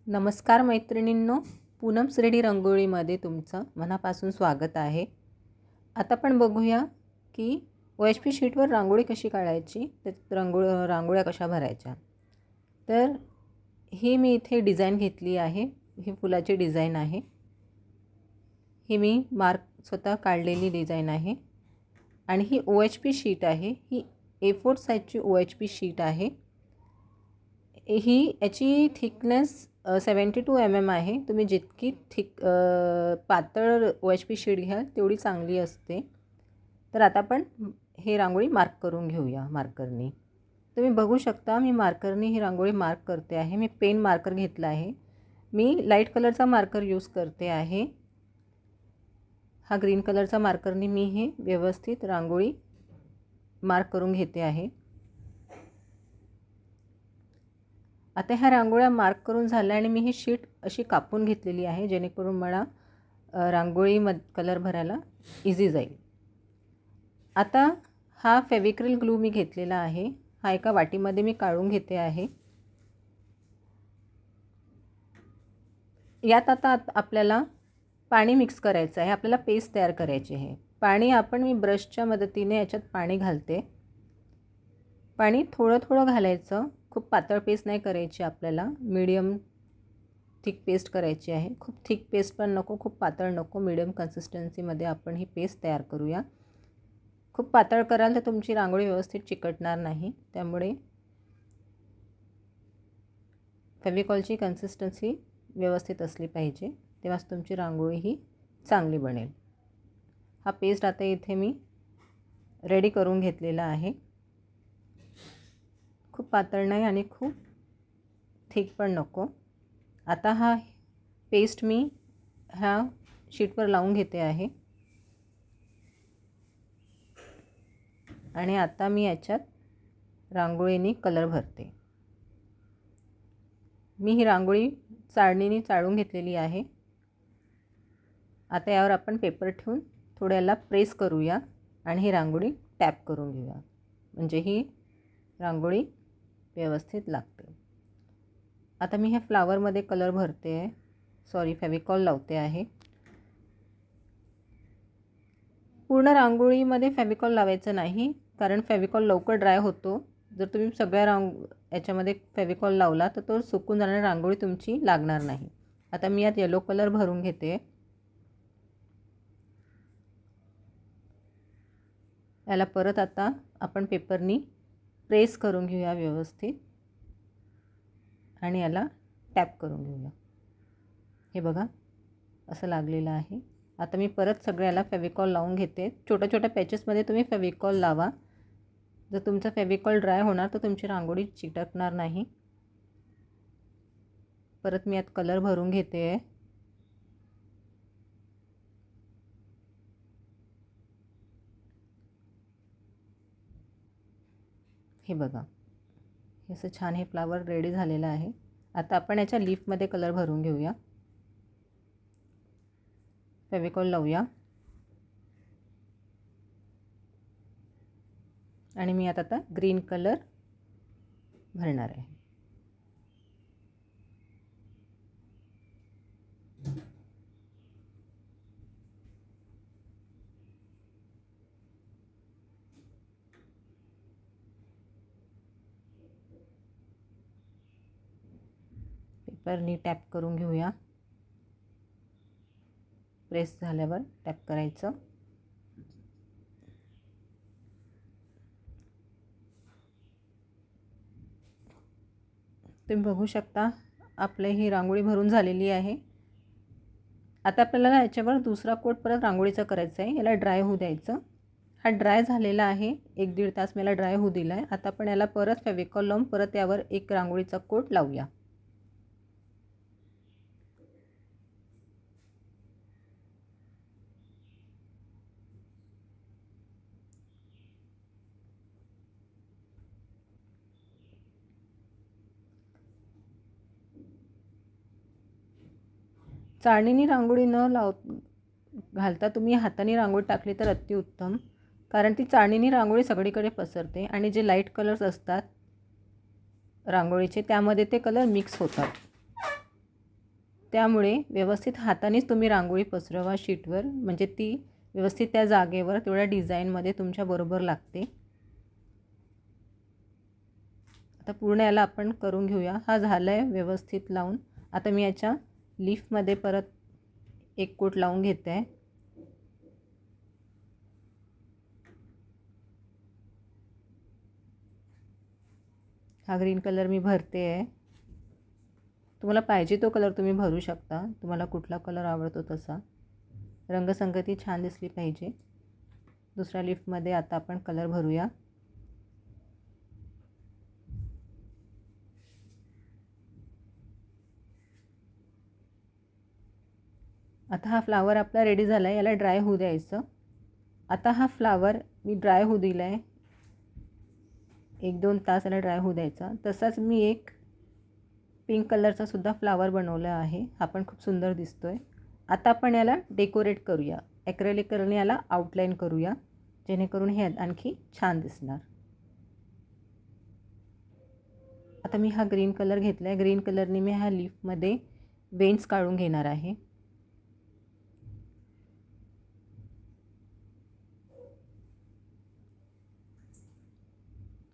नमस्कार मैत्रिणींनो, पूनम्स रेडी रंगोळीमध्ये तुमचं मनापासून स्वागत आहे. आता आपण बघूया की OHP शीटवर रांगोळी कशी काढायची, त्यात रांगोळ्या कशा भरायच्या. तर ही मी इथे डिझाईन घेतली आहे. ही फुलाची डिझाईन आहे. ही मी स्वतः काढलेली डिझाईन आहे आणि ही OHP शीट आहे. ही A4 साईजची OHP शीट आहे. ही याची थिकनेस 72 mm आहे. तुम्ही जितकी पातळ OHP शीट घ्याल तेवढी चांगली असते. तर आता आपण हे रांगोळी मार्क करून घेऊया मार्करनी. तुम्ही बघू शकता मी मार्करनी ही रांगोळी मार्क करते आहे. मी पेन मार्कर घेतला आहे. मी लाईट कलरचा मार्कर यूज करते आहे. हा ग्रीन कलरचा मार्करनी मी हे व्यवस्थित रांगोळी मार्क करून घेते आहे. आता ह्या रांगोळ्या मार्क करून झाल्या आणि मी ही शीट अशी कापून घेतलेली आहे जेणेकरून मला कलर भरायला इझी जाईल. आता हा फेविक्रिल ग्लू मी घेतलेला आहे. हा एका वाटीमध्ये मी काढून घेते आहे. यात आता आपल्याला पाणी मिक्स करायचं आहे. आपल्याला पेस्ट तयार करायची आहे. पाणी मी ब्रशच्या मदतीने याच्यात पाणी घालते. पाणी थोडं थोडं घालायचं. खूप पातळ पेस्ट नाही करायची आपल्याला, मीडियम थिक पेस्ट करायची आहे. खूप थिक पेस्ट पण नको, खूप पातळ नको, मीडियम कन्सिस्टन्सीमध्ये आपण ही पेस्ट तयार करूया. खूप पातळ कराल तर तुमची रांगोळी व्यवस्थित चिकटणार नाही. त्यामुळे फेविकॉलची कन्सिस्टन्सी व्यवस्थित असली पाहिजे, तेव्हाच तुमची रांगोळी ही चांगली बनेल. हा पेस्ट आता इथे मी रेडी करून घेतलेला आहे. खूप पातळ नाही आणि खूप थिक पण नको. आता हा पेस्ट मी ह्या शीटवर लावून घेते आहे आणि आता मी याच्यात रांगोळीने कलर भरते. मी ही रांगोळी चाळणीने चाळून घेतलेली आहे. आता यावर आपण पेपर ठेवून थोडं याला प्रेस करूया आणि ही रांगोळी टॅप करून घेऊया, म्हणजे ही रांगोळी व्यवस्थित लागते. आता मी ह्या फ्लावरमध्ये कलर भरते आहे, फेविकॉल लावते आहे. पूर्ण रांगोळीमध्ये फेविकॉल लावायचं नाही, कारण फेविकॉल लवकर ड्राय होतो. जर तुम्ही सगळ्या याच्यामध्ये फेविकॉल लावला तर तो सुकून जाणार, रांगोळी तुमची लागणार नाही. आता मी यात येलो कलर भरून घेते. याला परत आता आपण पेपरनी प्रेस करून घेऊया व्यवस्थित आणि याला टॅप करून घेऊया. हे बघा असं लागलेलं आहे. आता मी परत सगळ्याला फेविकॉल लावून घेते. छोट्या छोट्या पॅचेसमध्ये तुम्ही फेविकॉल लावा. जर तुमचा फेविकॉल ड्राय होणार तर तुमची रांगोळी चिटकणार नाही. परत मी यात कलर भरून घेते आहे. हे बघा हे असं छान हे फ्लावर रेडी झालेलं आहे. आता आपण याच्या लीफमध्ये कलर भरून घेऊया. फेविकॉल लावूया आणि मी आता ग्रीन कलर भरणार आहे. पेपरनी टॅप करून घेऊया. प्रेस झाल्यावर टॅप करायचं. तुम्ही बघू शकता आपली ही रांगोळी भरून झालेली आहे. आता आपल्याला याच्यावर दुसरा कोट परत रांगोळीचा करायचा आहे. याला ड्राय होऊ द्यायचं. हा ड्राय झालेला आहे. 1-1.5 तास मला ड्राय होऊ दिला आहे. आता आपण याला परत फेविकॉल लावून परत यावर एक रांगोळीचा कोट लावूया. चाळणीने रांगोळी घालता तुम्ही हाताने रांगोळी टाकली तर अतिउत्तम, कारण ती चाळणीने रांगोळी सगळीकडे पसरते आणि जे लाईट कलर्स असतात रांगोळीचे त्यामध्ये ते कलर मिक्स होतात. त्यामुळे व्यवस्थित हातानेच तुम्ही रांगोळी पसरवा शीटवर, म्हणजे ती व्यवस्थित त्या जागेवर तेवढ्या डिझाईनमध्ये तुमच्या बरोबर लागते. आता पूर्ण याला आपण करून घेऊया. हा झाला आहे व्यवस्थित लावून. आता मी याच्या लीफमध्ये परत एक कोट लावून घेते आहे. हा ग्रीन कलर मी भरते आहे. तुम्हाला पाहिजे तो कलर तुम्ही भरू शकता, तुम्हाला कुठला कलर आवडतो तसा. रंगसंगती छान दिसली पाहिजे. दुसऱ्या लीफमध्ये आता आपण कलर भरूया. आता हा फ्लावर आपला रेडी झाला आहे. याला ड्राय होऊ द्यायचं. आता हा फ्लावर मी ड्राय होऊ दिला आहे. 1-2 तास याला ड्राय होऊ द्यायचा. तसाच मी एक पिंक कलरचा सुद्धा फ्लावर बनवला आहे. हा पण खूप सुंदर दिसतोय. आता आपण याला डेकोरेट करूया. ॲक्रेलिक कलरने याला आउटलाईन करूया, जेणेकरून हे आणखी छान दिसणार. आता मी हा ग्रीन कलर घेतला आहे. ग्रीन कलरने मी ह्या लीफमध्ये वेन्स काढून घेणार आहे.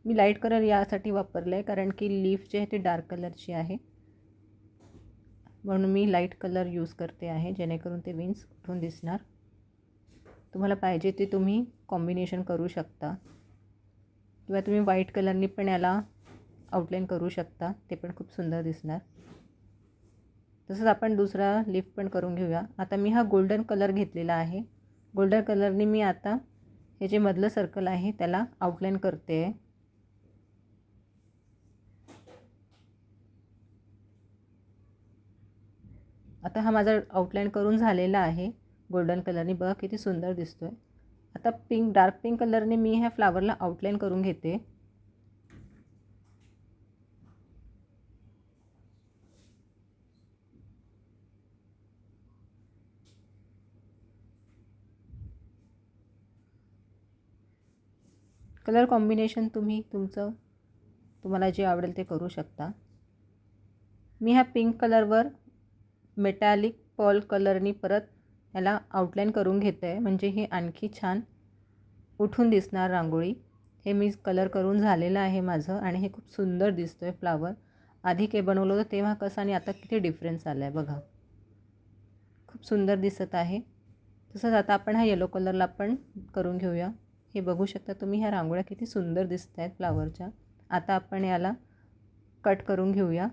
मी लाईट कलर यासाठी वापरला आहे कारण की लीफ जे आहे ते डार्क कलरची आहे, म्हणून मी लाईट कलर यूज करते आहे, जेणेकरून ते वेन्स उठून दिसणार. तुम्हाला पाहिजे ते तुम्ही कॉम्बिनेशन करू शकता, किंवा तुम्ही व्हाईट कलरनी पण याला आउटलाईन करू शकता, ते पण खूप सुंदर दिसणार. तसंच आपण दुसरा लीफ पण करून घेऊया. आता मी हा गोल्डन कलर घेतलेला आहे. गोल्डन कलरने मी आता हे जे मधलं सर्कल आहे त्याला आउटलाईन करते आहे. आता हा माझा आउटलाईन करून झालेला आहे गोल्डन कलरने. बघा किती सुंदर दिसतोय. आता डार्क पिंक कलरने मी ह्या फ्लावरला आउटलाईन करून घेते. कलर कॉम्बिनेशन तुम्हाला जे आवडेल ते करू शकता. मी ह्या पिंक कलरवर मेटॅलिक पर्ल कलरनी परत याला आउटलाईन करून घेते आहे, म्हणजे हे आणखी छान उठून दिसणार रांगोळी. हे मी कलर करून झालेलं आहे माझं, आणि हे खूप सुंदर दिसतोय फ्लावर. आधी के बनवलं होतं तेव्हा कसं आणि आता किती डिफरन्स आला आहे बघा. खूप सुंदर दिसत आहे. तसंच आता आपण हा येलो कलरला पण करून घेऊया. हे बघू शकता तुम्ही, ह्या रांगोळ्या किती सुंदर दिसत आहेत फ्लावरच्या. आता आपण याला कट करून घेऊया.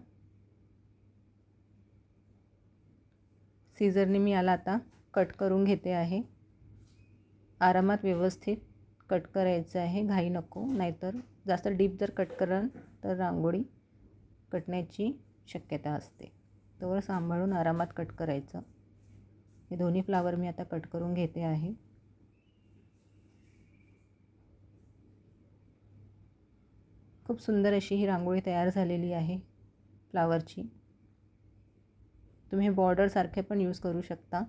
सीझरने मी याला आता कट करून घेते आहे. आरामात व्यवस्थित कट करायचं आहे, घाई नको, नाहीतर जास्त डीप जर कट कराल तर रांगोळी कटण्याची शक्यता असते. तर सांभाळून आरामात कट करायचं. हे दोन्ही फ्लावर मी आता कट करून घेते आहे. खूप सुंदर अशी ही रांगोळी तयार झालेली आहे फ्लावरची. तुम्ही बॉर्डरसारखे पण यूज करू शकता,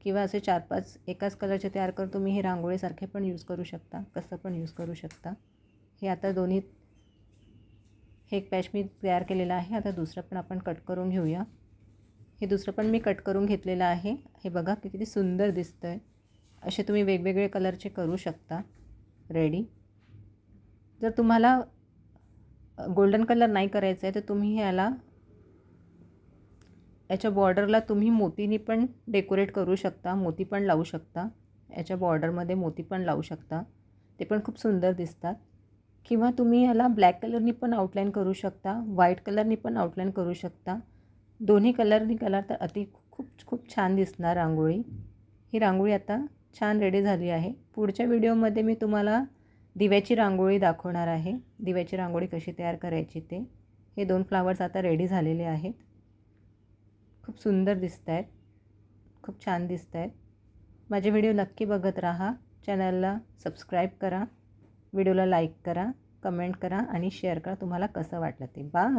किंवा असे 4-5 एकाच कलरचे तयार करून तुम्ही हे रांगोळीसारखे पण यूज करू शकता, कसं पण यूज करू शकता. हे आता दोन्ही, हे एक पॅच मी तयार केलेला आहे. आता दुसरं पण आपण कट करून घेऊया. हे दुसरं पण मी कट करून घेतलेलं आहे. हे बघा किती सुंदर दिसतं आहे. असे तुम्ही वेगवेगळे कलरचे करू शकता रेडी. जर तुम्हाला गोल्डन कलर नाही करायचा आहे तर तुम्ही याच्या बॉर्डरला तुम्ही मोतीनी पण डेकोरेट करू शकता, मोती पण लावू शकता. याच्या बॉर्डरमध्ये मोती पण लावू शकता, ते पण खूप सुंदर दिसतात. किंवा तुम्ही याला ब्लॅक कलरनी पण आउटलाईन करू शकता, व्हाईट कलरनी पण आउटलाईन करू शकता. दोन्ही कलरनी तर खूप छान दिसणार रांगोळी. ही रांगोळी आता छान रेडी झाली आहे. पुढच्या व्हिडिओमध्ये मी तुम्हाला दिव्याची रांगोळी दाखवणार आहे. दिव्याची रांगोळी कशी तयार करायची ते. हे 2 फ्लावर्स आता रेडी झालेले आहेत. खूप सुंदर दिसत आहेत, खूप छान दिसत आहेत. माझे व्हिडिओ नक्की बघत राहा. चॅनलला सबस्क्राईब करा, व्हिडिओला लाईक करा, कमेंट करा आणि शेअर करा तुम्हाला कसं वाटलं ते. बाय.